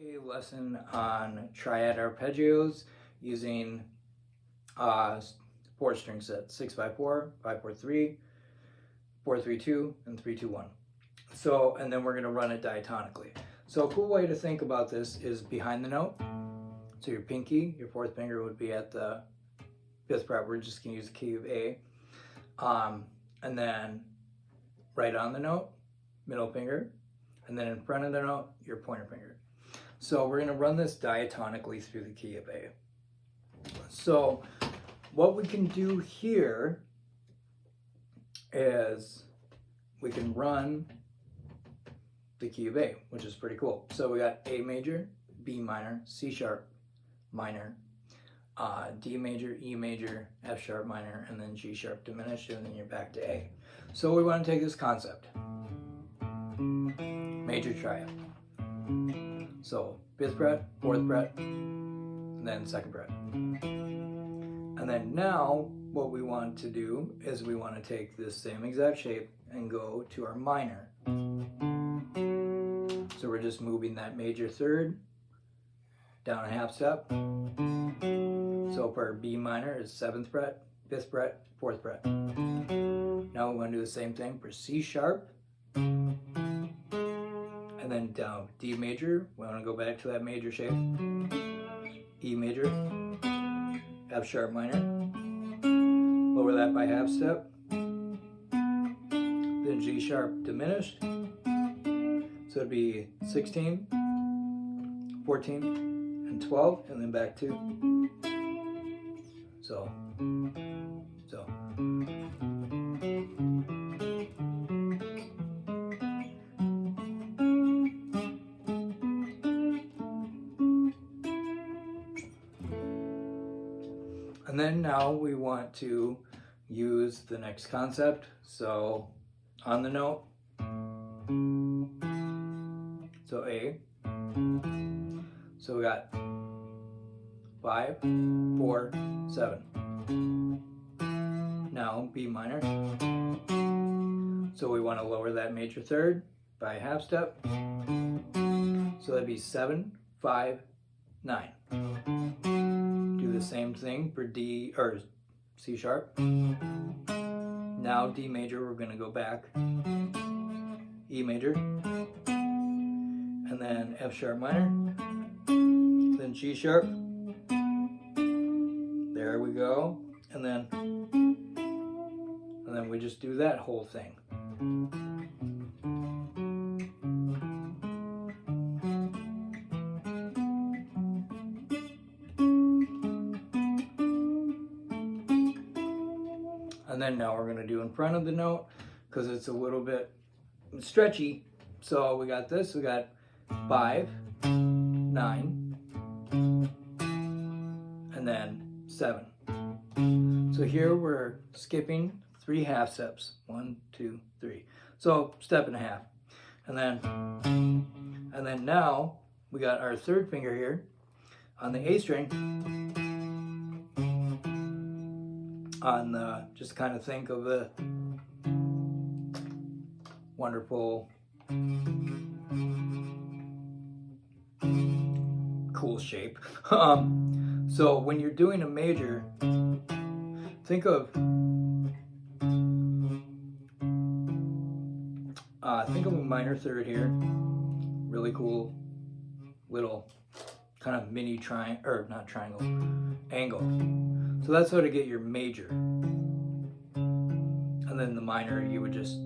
A lesson on Triad Arpeggios using 4-string sets, 6x4, 5/4-3, 4/3-2, and 3/2-1. So, and then we're going to run it diatonically. So a cool way to think about this is behind the note. So your pinky, your fourth finger would be at the 5th fret. We're just going to use the key of A. And then right on the note, middle finger. And then in front of the note, your pointer finger. So we're going to run this diatonically through the key of A. So what we can do here is we can run the key of A, which is pretty cool. So we got A major, B minor, C sharp minor, D major, E major, F sharp minor, and then G sharp diminished, and then you're back to A. So we want to take this concept, major triad. So 5th fret, 4th fret, and then 2nd fret. And then now what we want to do is we want to take this same exact shape and go to our minor. So we're just moving that major third down a half step. So for our B minor is 7th fret, 5th fret, 4th fret. Now we want to do the same thing for C sharp. And then down D major, we want to go back to that major shape. E major, F sharp minor, lower that by half step. Then G sharp diminished. So it'd be 16, 14, and 12, and then back to. So. And then now we want to use the next concept. So on the note, so A, so we got 5, 4, 7. Now B minor, so we want to lower that major third by a half step, so that'd be 7, 5, 9. Do the same thing for D or C sharp. Now D major, we're going to go back, E major, and then F sharp minor, then G sharp. There we go, and then we just do that whole thing. And then now we're going to do in front of the note because it's a little bit stretchy. So we got this, we got 5, 9, and then 7. So here we're skipping 3 half steps. 1, 2, 3. So step and a half. And then now we got our third finger here on the A string. On the, just kind of think of a wonderful, cool shape. So when you're doing a major, think of a minor third here. Really cool little kind of mini triangle, or not triangle, angle. So that's how to get your major. And then the minor, you would just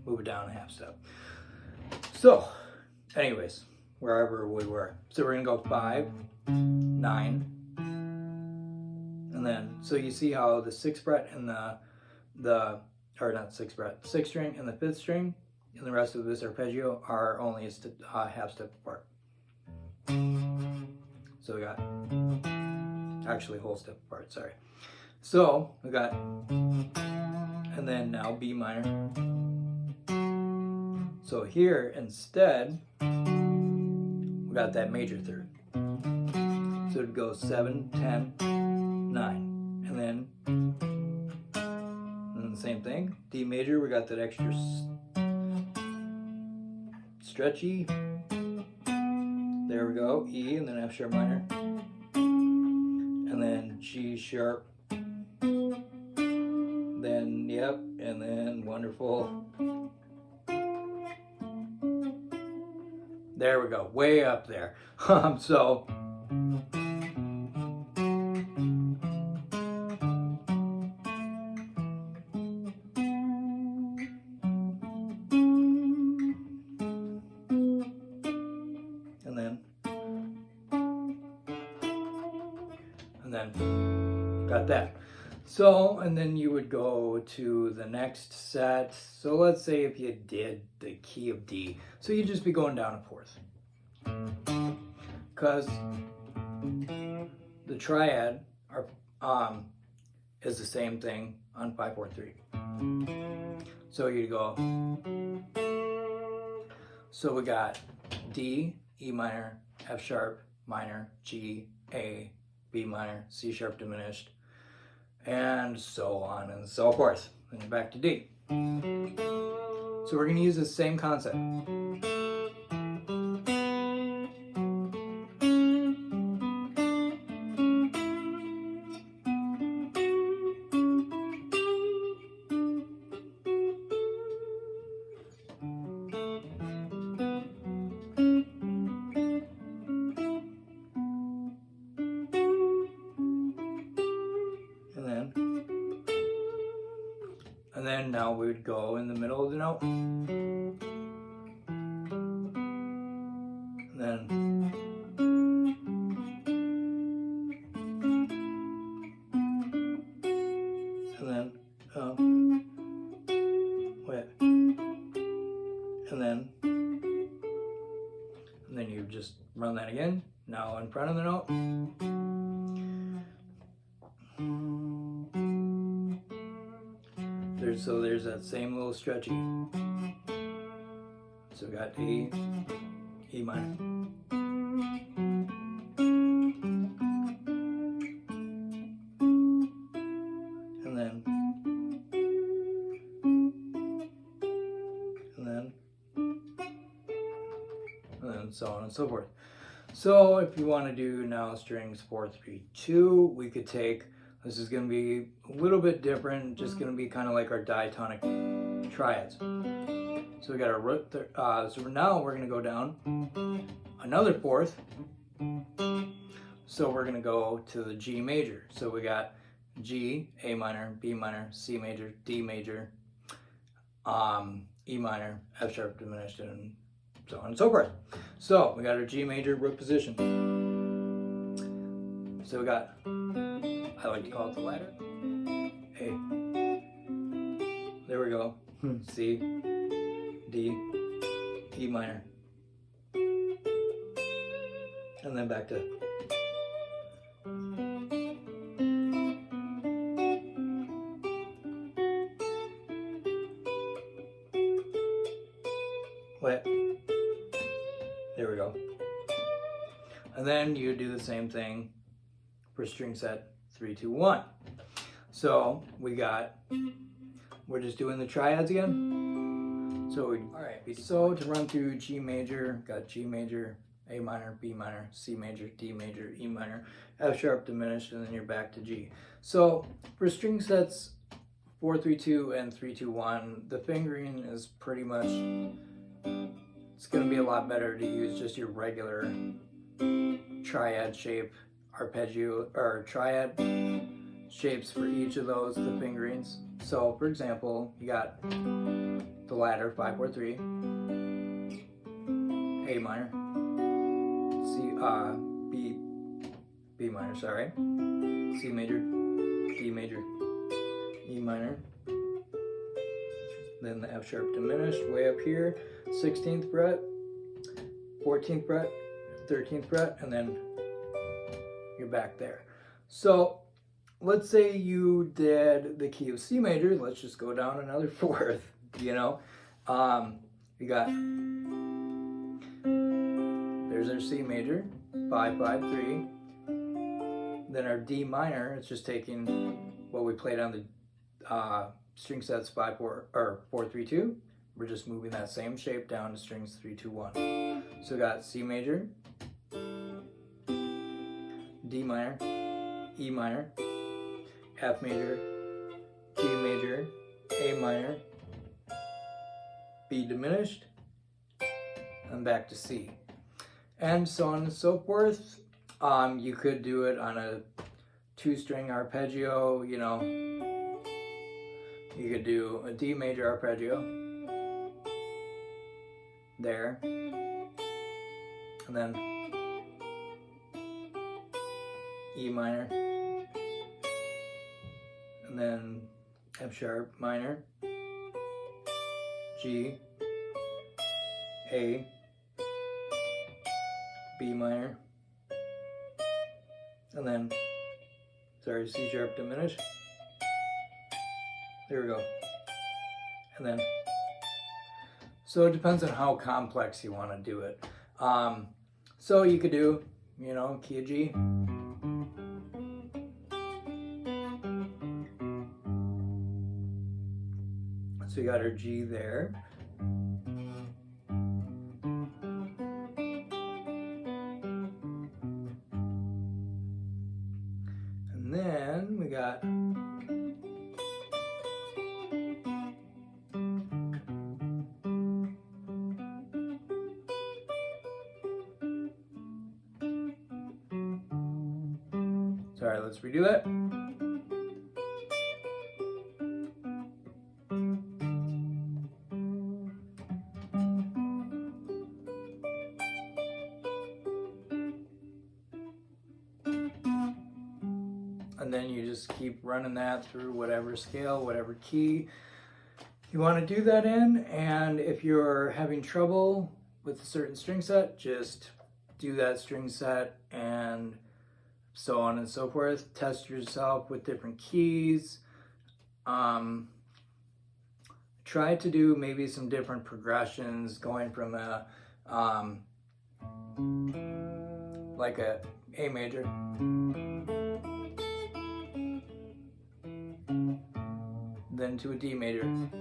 move it down a half step. So, anyways, wherever we were. So we're gonna go 5, 9, and then, so you see how the 6th fret and or not 6th fret, 6th string and the 5th string and the rest of this arpeggio are only a half step apart. So we got, actually whole step apart, sorry. So we got, and then now B minor. So here instead, we got that major third. So it'd go 7, 10, 9. And then the same thing, D major, we got that extra stretchy There we go, E, and then F sharp minor, and then G sharp, then, yep, and then wonderful. There we go, way up there. So, and then got that. So, and then you would go to the next set. So let's say if you did the key of D, so you'd just be going down a fourth. Because the triad is the same thing on 5/4/3. So you go, so we got D, E minor, F sharp minor, G, A, B minor, C sharp diminished, and so on and so forth. And back to D. So we're going to use the same concept. And then now we would go in the middle of the note. And then wait. And then you just run that again. Now in front of the note. So there's that same little stretchy. So we got A, E minor. And then so on and so forth. So if you want to do now strings 4/3/2, we could take, this is going to be a little bit different, just going to be kind of like our diatonic triads. So we got our root, so now we're going to go down another fourth. So we're going to go to the G major. So we got G, A minor, B minor, C major, D major, E minor, F sharp diminished, and so on and so forth. So we got our G major root position. So we got, I like to call it the ladder. A. There we go. C, D, E minor. And then back to. Wait. There we go. And then you do the same thing for string set 3/2/1. So we're just doing the triads again. So so to run through G major, got G major, A minor, B minor, C major, D major, E minor, F sharp diminished, and then you're back to G. So for string sets 4/3/2 and 3/2/1, the fingering is pretty much, it's going to be a lot better to use just your regular triad shape arpeggio or triad shapes for each of those, the fingerings. So for example, you got the ladder 5/4/3, A minor, C B minor, sorry, C major, D major, E minor, then the F sharp diminished way up here, 16th fret, 14th fret, 13th fret, and then you're back there. So let's say you did the key of C major. Let's just go down another fourth, you know. You got, there's our C major, 5/5/3. Then our D minor, it's just taking what we played on the string sets 5/4 or 4/3/2. We're just moving that same shape down to strings 3/2/1. So we got C major, D minor, E minor, F major, G major, A minor, B diminished, and back to C. And so on and so forth. You could do it on a 2-string arpeggio, you know. You could do a D major arpeggio there, and then E minor, and then F sharp minor, G, A, B minor, and then, sorry, C sharp diminished. There we go. And then, so it depends on how complex you want to do it. So you could do, you know, key of G. So you got our G there. And then we got sorry, let's redo that. And then you just keep running that through whatever scale, whatever key you want to do that in. And if you're having trouble with a certain string set, just do that string set and so on and so forth. Test yourself with different keys. Try to do maybe some different progressions, going from a like a A major, then to a D major, and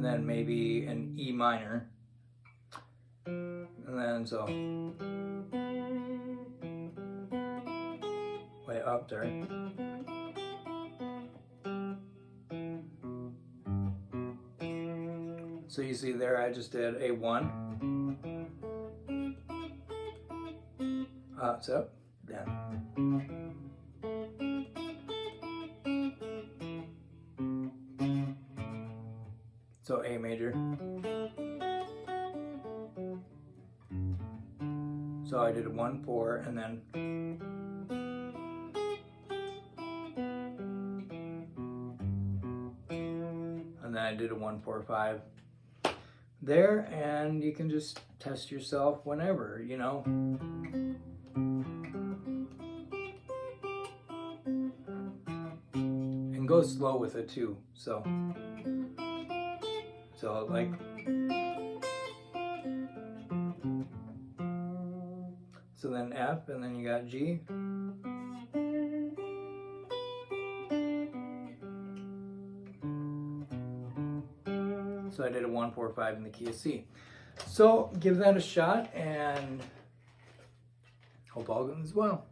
then maybe an E minor, and then so way up there. So you see there, I just did a 1, so down. So A major. So I did a 1, 4, and then I did a 1, 4, 5 there, and you can just test yourself whenever, you know. And go slow with it too. So like so then F, and then you got G. So I did a 1, 4, 5 in the key of C. So give that a shot, and hope all goes well.